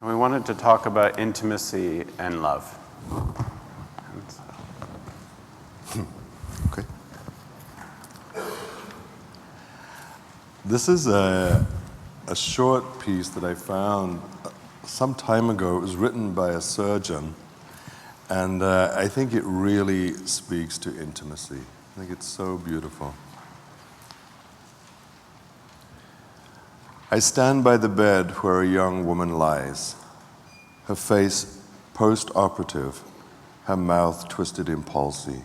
We wanted to talk about intimacy and love. Okay. This is a short piece that I found some time ago. It was written by a surgeon, and I think it really speaks to intimacy. I think it's so beautiful. I stand by the bed where a young woman lies, her face post-operative, her mouth twisted in palsy,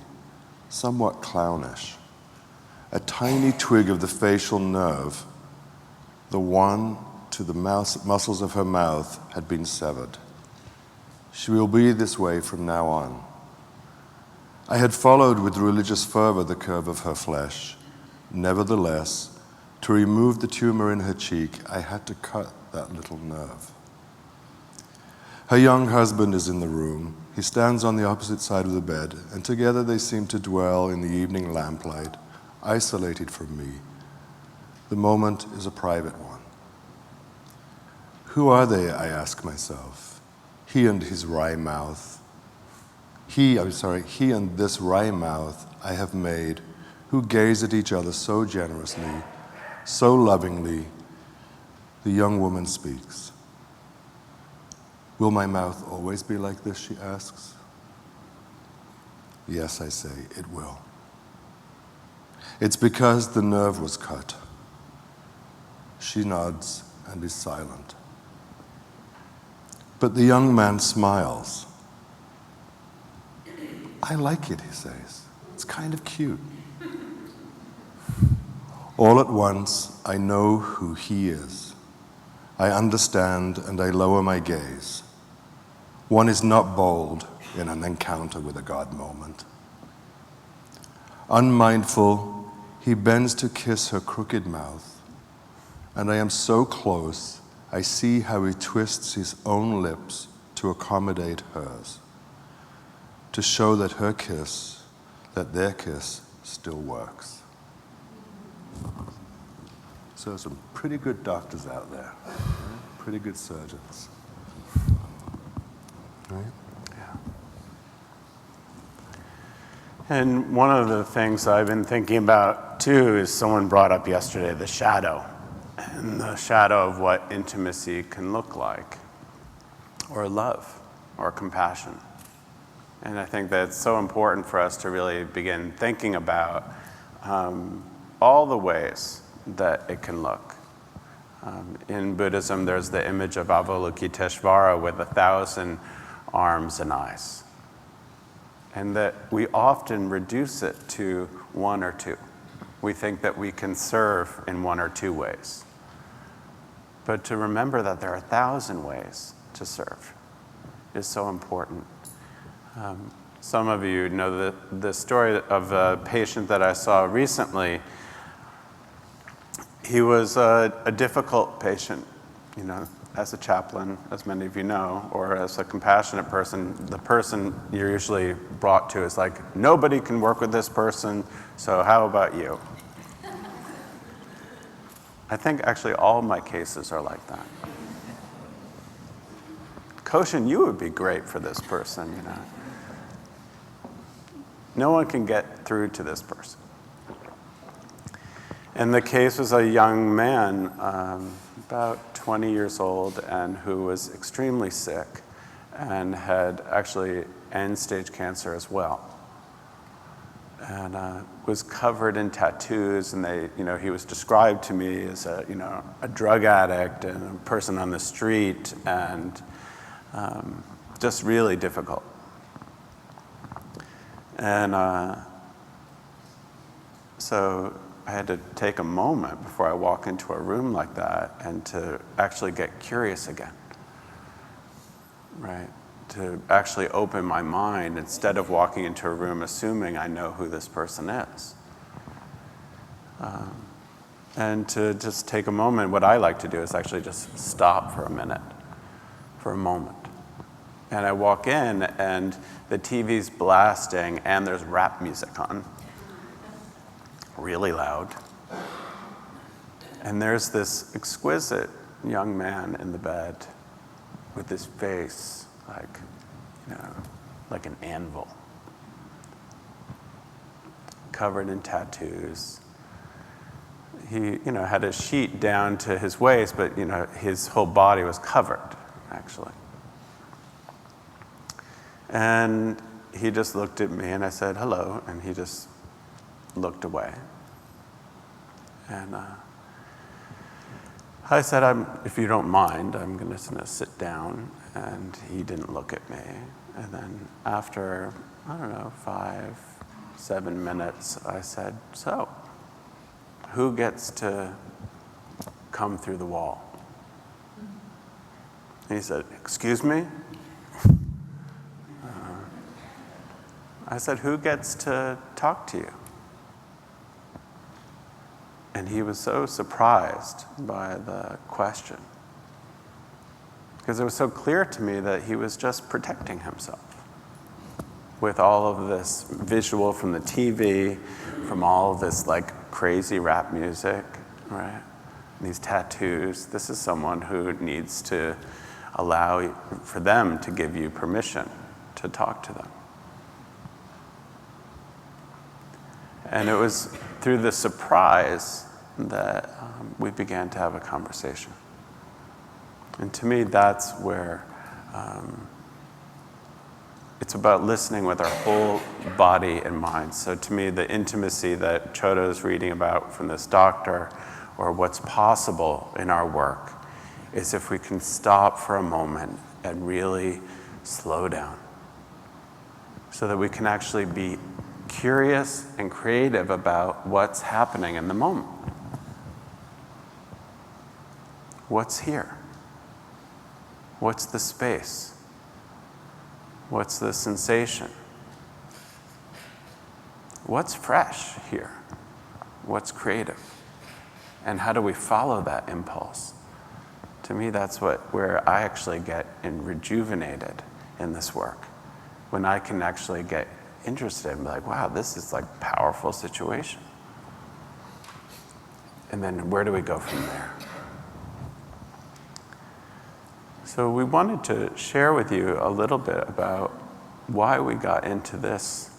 somewhat clownish. A tiny twig of the facial nerve, the one to the muscles of her mouth, had been severed. She will be this way from now on. I had followed with religious fervor the curve of her flesh. Nevertheless, to remove the tumor in her cheek, I had to cut that little nerve. Her young husband is in the room. He stands on the opposite side of the bed, and together they seem to dwell in the evening lamplight, isolated from me. The moment is a private one. Who are they, I ask myself? He and his wry mouth. He and this wry mouth I have made, who gaze at each other so generously, so lovingly. The young woman speaks. Will my mouth always be like this, she asks. Yes, I say, it will. It's because the nerve was cut. She nods and is silent. But the young man smiles. I like it, he says. It's kind of cute. All at once, I know who he is. I understand and I lower my gaze. One is not bold in an encounter with a God moment. Unmindful, he bends to kiss her crooked mouth, and I am so close, I see how he twists his own lips to accommodate hers, to show that their kiss still works. So some pretty good doctors out there, right? Pretty good surgeons. Right? Yeah. And one of the things I've been thinking about too is someone brought up yesterday the shadow, and the shadow of what intimacy can look like, or love, or compassion. And I think that it's so important for us to really begin thinking about all the ways that it can look. In Buddhism, there's the image of Avalokiteshvara with 1,000 arms and eyes. And that we often reduce it to one or two. We think that we can serve in one or two ways. But to remember that there are 1,000 ways to serve is so important. Some of you know the story of a patient that I saw recently. He was a difficult patient, as a chaplain, as many of you know, or as a compassionate person. The person you're usually brought to is like, nobody can work with this person, so how about you? I think actually all my cases are like that. Koshin, you would be great for this person, No one can get through to this person. And the case was a young man, about 20 years old, and who was extremely sick and had actually end-stage cancer as well. And was covered in tattoos, and he was described to me as a drug addict and a person on the street, and just really difficult. And so I had to take a moment before I walk into a room like that and to actually get curious again, right? To actually open my mind instead of walking into a room assuming I know who this person is. And to just take a moment. What I like to do is actually just stop for a minute, for a moment. And I walk in and the TV's blasting and there's rap music on. Really loud. And there's this exquisite young man in the bed with his face like, like an anvil, covered in tattoos. He, had a sheet down to his waist, but, his whole body was covered, actually. And he just looked at me, and I said, hello, and he just looked away. And I said, if you don't mind, I'm going to sit down, and he didn't look at me. And then after, 5-7 minutes, I said, so, who gets to come through the wall? And he said, excuse me? I said, who gets to talk to you? And he was so surprised by the question, because it was so clear to me that he was just protecting himself with all of this visual from the TV, from all of this crazy rap music, right? These tattoos. This is someone who needs to allow for them to give you permission to talk to them. And it was through the surprise that we began to have a conversation. And to me, that's where it's about listening with our whole body and mind. So to me, the intimacy that Chodo is reading about from this doctor, or what's possible in our work, is if we can stop for a moment and really slow down, so that we can actually be curious and creative about what's happening in the moment. What's here? What's the space? What's the sensation? What's fresh here? What's creative? And how do we follow that impulse? To me, that's where I actually get rejuvenated in this work. When I can actually get interested and be like, wow, this is a powerful situation. And then where do we go from there? So we wanted to share with you a little bit about why we got into this,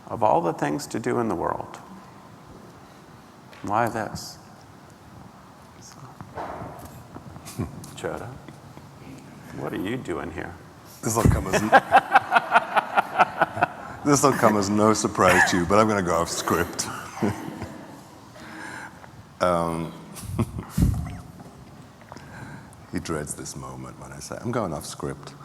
of all the things to do in the world. Why this? So, Chodo, what are you doing here? This will come as no surprise to you, but I'm going to go off script. He dreads this moment when I say, I'm going off script.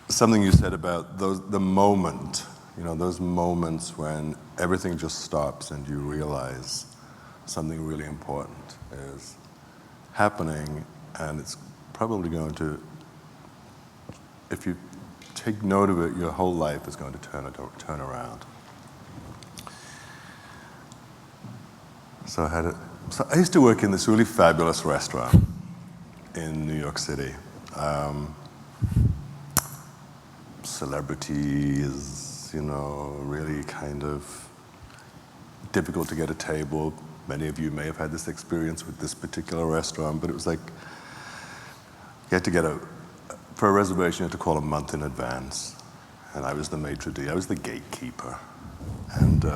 Something you said about the moment, those moments when everything just stops and you realize something really important is happening, and it's probably going to, if you take note of it, your whole life is going to turn around. So I used to work in this really fabulous restaurant in New York City. Celebrities, really kind of difficult to get a table. Many of you may have had this experience with this particular restaurant, but it was you had to for a reservation, you had to call a month in advance. And I was the maitre d', I was the gatekeeper. And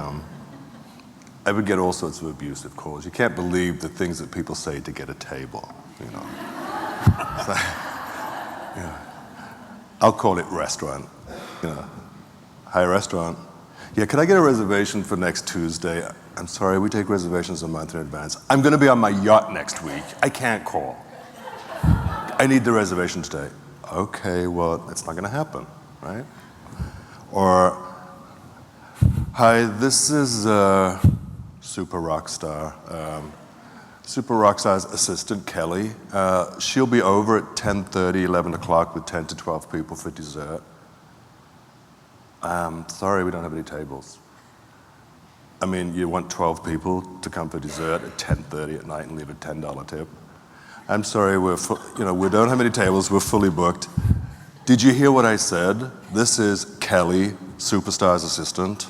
I would get all sorts of abusive calls. You can't believe the things that people say to get a table, So, I'll call it restaurant, Hi, restaurant. Yeah, could I get a reservation for next Tuesday? I'm sorry, we take reservations a month in advance. I'm going to be on my yacht next week. I can't call. I need the reservation today. Okay, well, it's not going to happen, right? Or, hi, this is Super Rockstar. Super Rockstar's assistant, Kelly. She'll be over at 10:30, 11 o'clock with 10 to 12 people for dessert. Sorry, we don't have any tables. I mean, you want 12 people to come for dessert at 10:30 at night and leave a $10 tip. I'm sorry, we don't have any tables, we're fully booked. Did you hear what I said? This is Kelly, Superstar's assistant.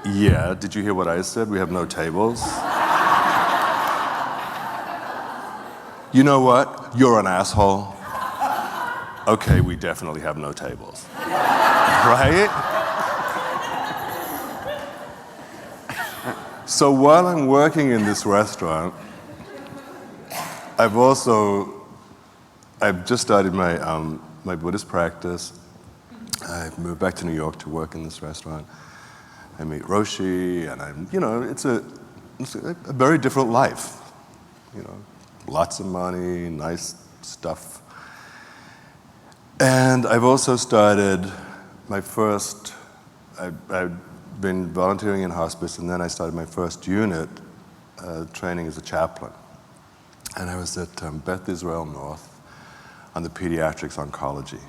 Yeah, did you hear what I said? We have no tables. You know what? You're an asshole. Okay, we definitely have no tables. Right? So while I'm working in this restaurant, I've just started my Buddhist practice. I've moved back to New York to work in this restaurant. I meet Roshi, and it's a very different life. Lots of money, nice stuff. And I've also started I've been volunteering in hospice, and then I started my first unit training as a chaplain. And I was at Beth Israel North on the pediatrics oncology.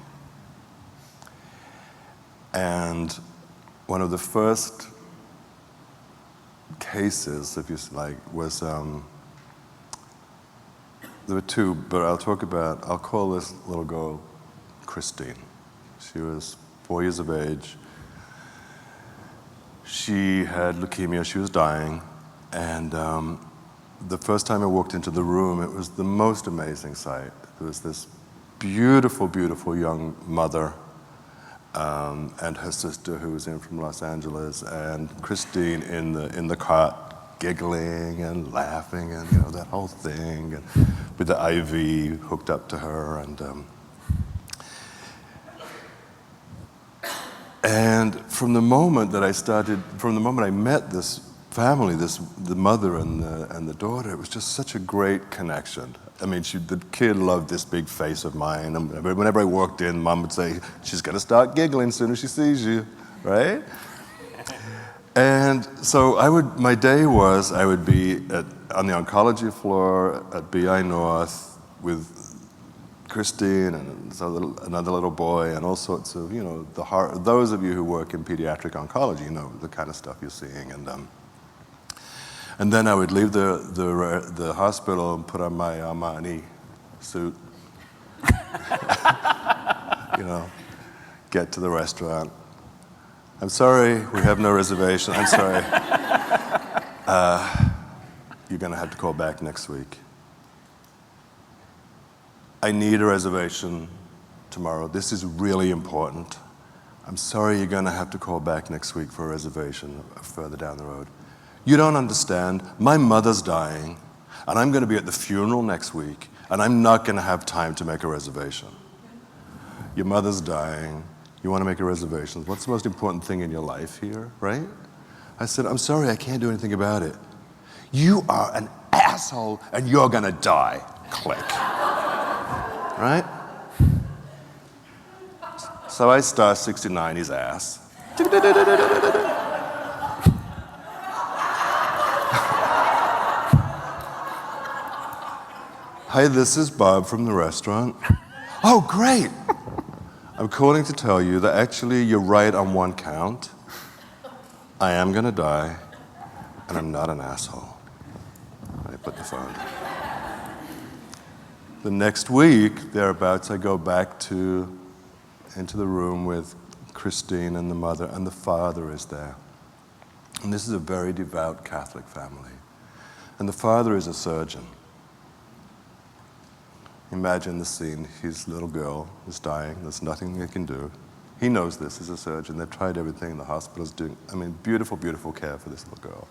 And one of the first cases, if you like, was, there were two, but I'll call this little girl Christine. She was 4 years of age. She had leukemia, she was dying, and the first time I walked into the room, it was the most amazing sight. There was this beautiful, beautiful young mother and her sister who was in from Los Angeles, and Christine in the cart, giggling and laughing, and that whole thing, and with the IV hooked up to her, and from the moment I met this family, the mother and the daughter, it was just such a great connection. I mean, the kid loved this big face of mine. And whenever I walked in, Mom would say, "She's going to start giggling as soon as she sees you," right? And so my day was, I would be on the oncology floor at BI North with Christine and another little boy, and all sorts of, those of you who work in pediatric oncology know the kind of stuff you're seeing. And then I would leave the hospital and put on my Armani suit, get to the restaurant. "I'm sorry, we have no reservation. I'm sorry. You're going to have to call back next week. I need a reservation tomorrow. This is really important. I'm sorry, you're going to have to call back next week for a reservation further down the road. You don't understand. My mother's dying, and I'm going to be at the funeral next week, and I'm not going to have time to make a reservation. Your mother's dying. You want to make a reservation. What's the most important thing in your life here, right?" I said, "I'm sorry, I can't do anything about it." "You are an asshole, and you're going to die." Click. Right? So I star 69 his ass. "Hi, this is Bob from the restaurant." "Oh, great. I'm calling to tell you that actually you're right on one count. I am going to die, and I'm not an asshole." I put the phone down. The next week, thereabouts, I go back into the room with Christine and the mother, and the father is there. And this is a very devout Catholic family. And the father is a surgeon. Imagine the scene. His little girl is dying. There's nothing they can do. He knows this as a surgeon. They've tried everything. The hospital's doing, beautiful, beautiful care for this little girl.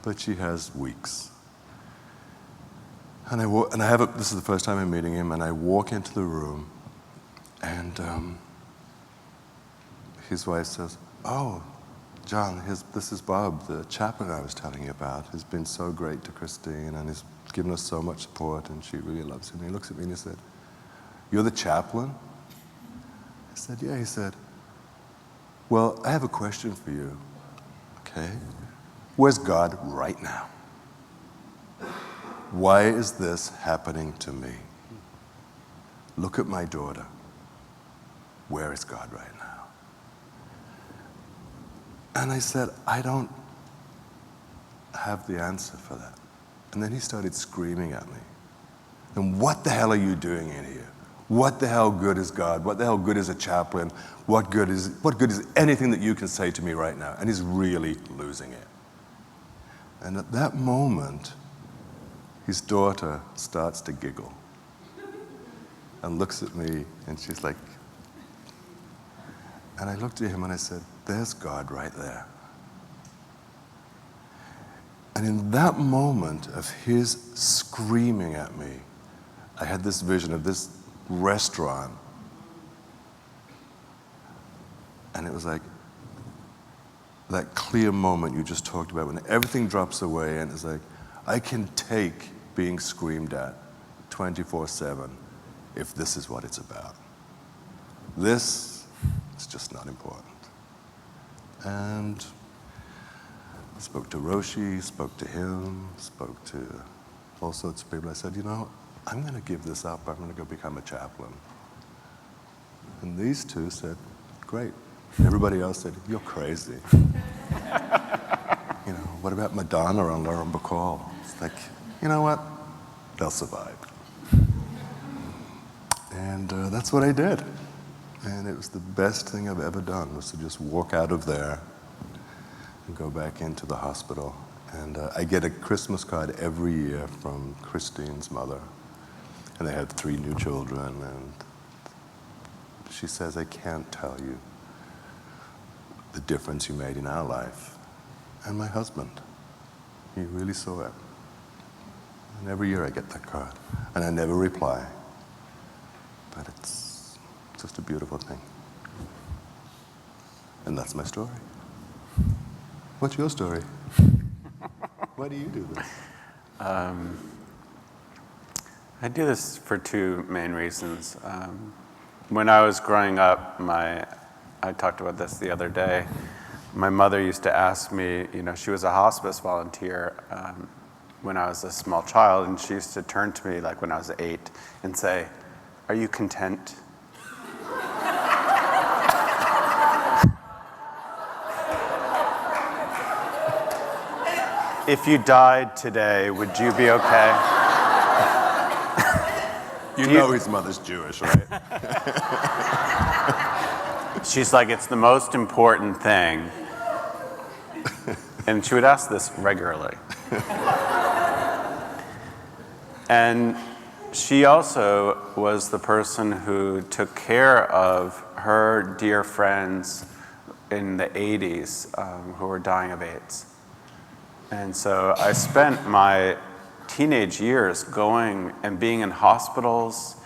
But she has weeks. And this is the first time I'm meeting him, and I walk into the room, and his wife says, "Oh, John, this is Bob, the chaplain I was telling you about. He's been so great to Christine, and he's given us so much support, and she really loves him." He looks at me and he said, "You're the chaplain?" I said, "Yeah." He said, "Well, I have a question for you, okay? Where's God right now? Why is this happening to me? Look at my daughter. Where is God right now?" And I said, "I don't have the answer for that." And then he started screaming at me. "And what the hell are you doing in here? What the hell good is God? What the hell good is a chaplain? What good is anything that you can say to me right now?" And he's really losing it. And at that moment, his daughter starts to giggle and looks at me, and she's like, and I looked at him and I said, there's God right there. And in that moment of his screaming at me, I had this vision of this restaurant. And it was like that clear moment you just talked about when everything drops away and it's like, I can take being screamed at 24/7 if this is what it's about. This is just not important. And I spoke to Roshi, spoke to him, spoke to all sorts of people. I said, I'm going to give this up. I'm going to go become a chaplain. And these two said, great. Everybody else said, you're crazy. What about Madonna and Lauren Bacall? It's like, you know what? They'll survive. And that's what I did. And it was the best thing I've ever done, was to just walk out of there and go back into the hospital. And I get a Christmas card every year from Christine's mother. And they had 3 new children. And she says, I can't tell you the difference you made in our life. And my husband, he really saw it. And every year I get that card. And I never reply. But it's just a beautiful thing. And that's my story. What's your story? Why do you do this? I do this for 2 main reasons. When I was growing up, I talked about this the other day, my mother used to ask me, she was a hospice volunteer when I was a small child, and she used to turn to me like when I was 8 and say, are you content? If you died today, would you be okay? You know his mother's Jewish, right? She's like, it's the most important thing. And she would ask this regularly. And she also was the person who took care of her dear friends in the 80s who were dying of AIDS. And so I spent my teenage years going and being in hospitals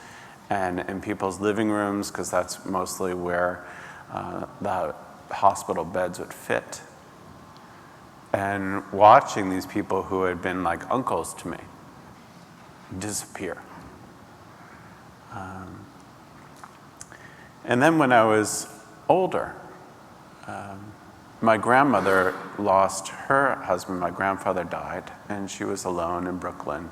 and in people's living rooms, because that's mostly where the hospital beds would fit, and watching these people who had been like uncles to me disappear. And then when I was older, my grandmother lost her husband. My grandfather died, and she was alone in Brooklyn.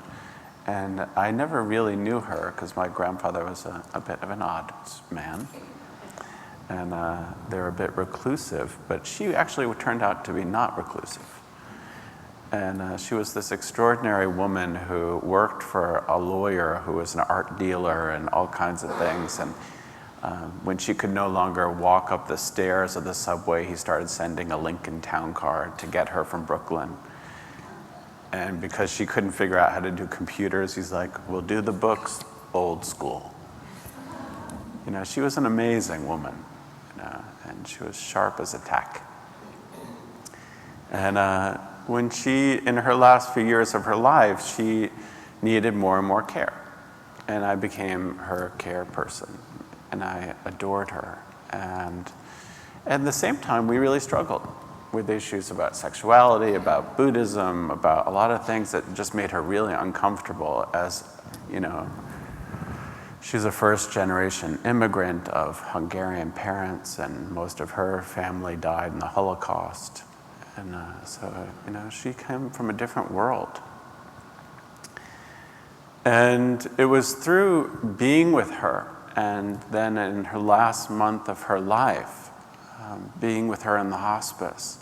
And I never really knew her because my grandfather was a bit of an odd man. And they were a bit reclusive, but she actually turned out to be not reclusive. And she was this extraordinary woman who worked for a lawyer who was an art dealer and all kinds of things. And when she could no longer walk up the stairs of the subway, he started sending a Lincoln Town Car to get her from Brooklyn. And because she couldn't figure out how to do computers, he's like, we'll do the books old school. She was an amazing woman, and she was sharp as a tack. And when she, in her last few years of her life, she needed more and more care. And I became her care person, and I adored her. And at the same time, we really struggled with issues about sexuality, about Buddhism, about a lot of things that just made her really uncomfortable as, she's a first-generation immigrant of Hungarian parents, and most of her family died in the Holocaust. And so, she came from a different world. And it was through being with her, and then in her last month of her life, being with her in the hospice,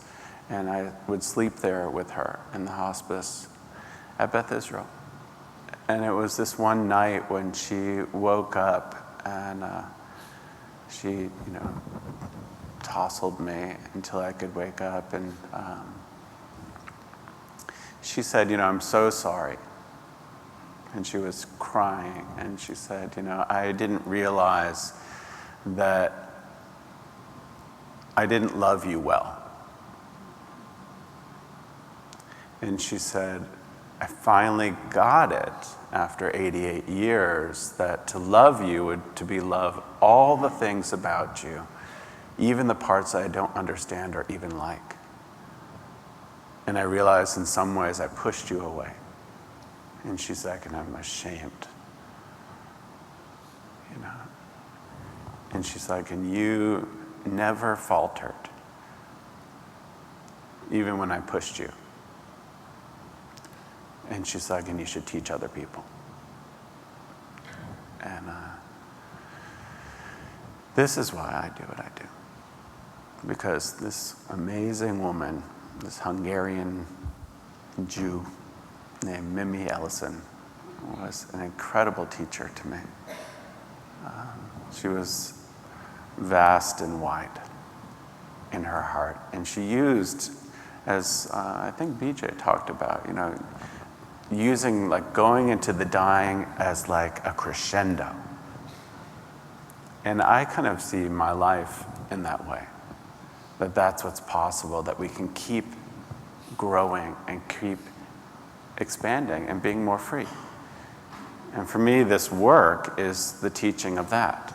and I would sleep there with her in the hospice at Beth Israel. And it was this one night when she woke up and she, tousled me until I could wake up. And she said, I'm so sorry and she was crying, and she said, I didn't realize that I didn't love you well. And she said, I finally got it after 88 years that to love you would to be love all the things about you, even the parts I don't understand or even like. And I realized in some ways I pushed you away. And she's like, and I'm ashamed. And she's like, and you never faltered, even when I pushed you. And she's like, and you should teach other people. And this is why I do what I do. Because this amazing woman, this Hungarian Jew named Mimi Ellison, was an incredible teacher to me. She was vast and wide in her heart. And she used, as I think BJ talked about, using going into the dying as a crescendo. And I kind of see my life in that way, that's what's possible, that we can keep growing and keep expanding and being more free. And for me, this work is the teaching of that,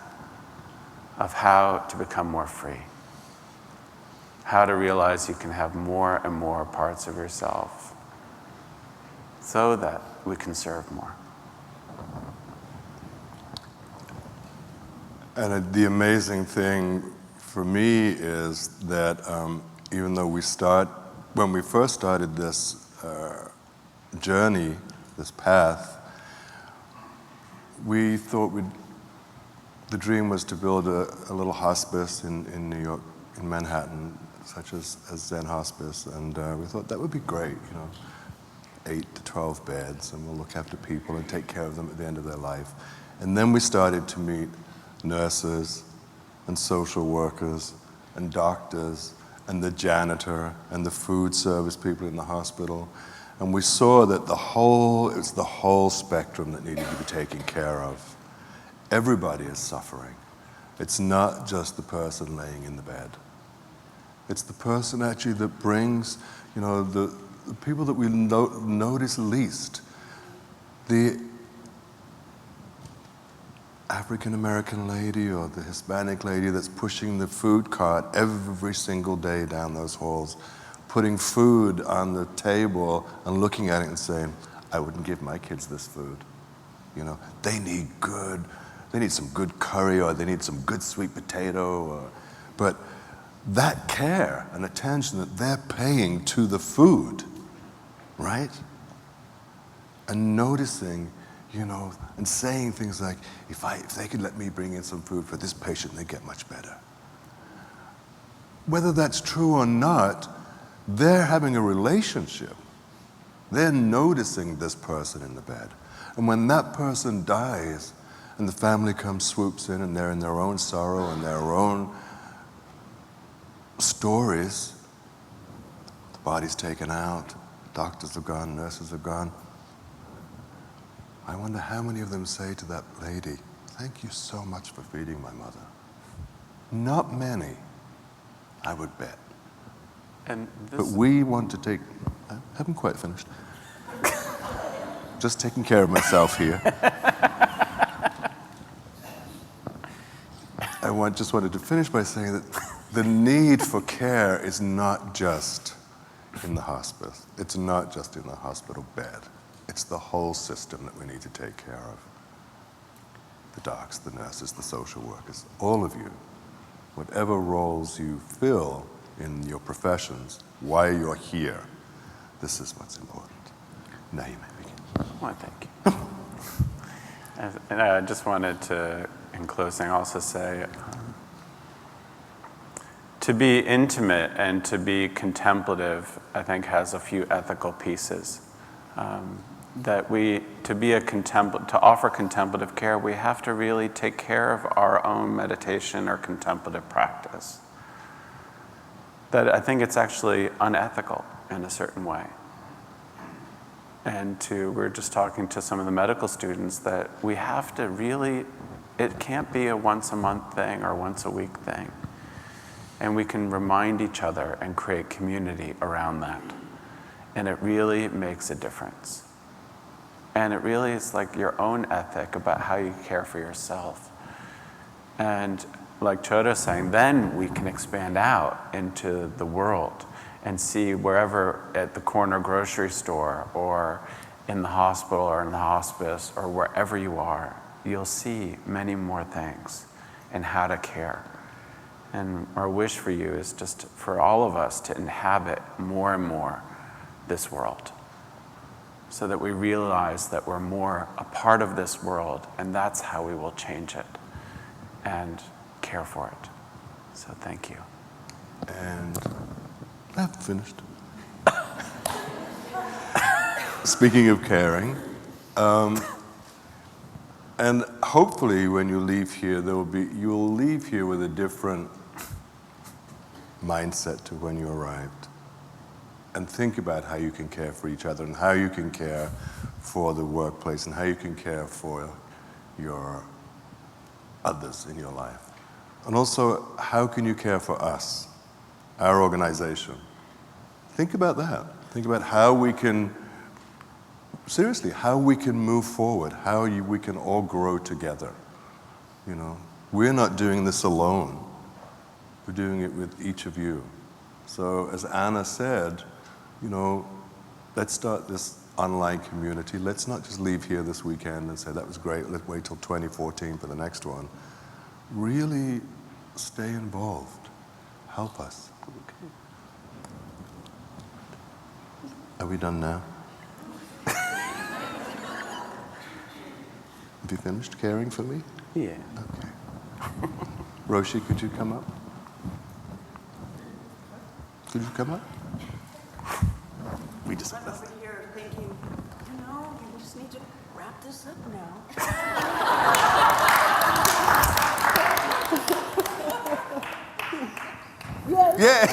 of how to become more free, how to realize you can have more and more parts of yourself so that we can serve more. And the amazing thing for me is that even though when we first started this journey, this path, we thought the dream was to build a little hospice in New York, in Manhattan, such as Zen Hospice, and we thought that would be great, 8 to 12 beds, and we'll look after people and take care of them at the end of their life. And then we started to meet nurses and social workers and doctors and the janitor and the food service people in the hospital. And we saw that it's the whole spectrum that needed to be taken care of. Everybody is suffering. It's not just the person laying in the bed. It's the person actually that brings, the people that we notice least. The African American lady or the Hispanic lady that's pushing the food cart every single day down those halls, putting food on the table and looking at it and saying, I wouldn't give my kids this food. They need some good curry, or they need some good sweet potato, but that care and attention that they're paying to the food, right? And noticing, and saying things like, if they could let me bring in some food for this patient, they'd get much better. Whether that's true or not, they're having a relationship. They're noticing this person in the bed. And when that person dies, and the family swoops in, and they're in their own sorrow and their own stories, the body's taken out, doctors are gone, nurses are gone. I wonder how many of them say to that lady, thank you so much for feeding my mother. Not many, I would bet. But we want to I haven't quite finished. Just taking care of myself here. I just wanted to finish by saying that the need for care is not just in the hospice. It's not just in the hospital bed. It's the whole system that we need to take care of. The docs, the nurses, the social workers, all of you, whatever roles you fill in your professions, why you're here, this is what's important. Now you may begin. Well, thank you. And I just wanted to, in closing, also say, to be intimate and to be contemplative, I think, has a few ethical pieces. To offer contemplative care, we have to really take care of our own meditation or contemplative practice. That I think it's actually unethical in a certain way. And we're just talking to some of the medical students that we have to really, it can't be a once a month thing or once a week thing. And we can remind each other and create community around that. And it really makes a difference. And it really is like your own ethic about how you care for yourself. And like Chodo's saying, then we can expand out into the world and see wherever at the corner grocery store or in the hospital or in the hospice or wherever you are, you'll see many more things and how to care. And our wish for you is just for all of us to inhabit more and more this world so that we realize that we're more a part of this world, and that's how we will change it and care for it. So thank you. And I've finished. Speaking of caring, and hopefully when you leave here, you'll leave here with a different mindset to when you arrived. And think about how you can care for each other and how you can care for the workplace and how you can care for your others in your life. And also, how can you care for us, our organization? Think about that. Think about how we can, seriously, how we can move forward, how we can all grow together. You know, we're not doing this alone. We're doing it with each of you. So as Anna said, you know, let's start this online community. Let's not just leave here this weekend and say, that was great, let's wait till 2014 for the next one. Really stay involved. Help us. Okay. Are we done now? Have you finished caring for me? Yeah. Okay. Roshi, could you come up? Could you come up? We just. I'm over here thinking, you know, we just need to wrap this up now. Yeah.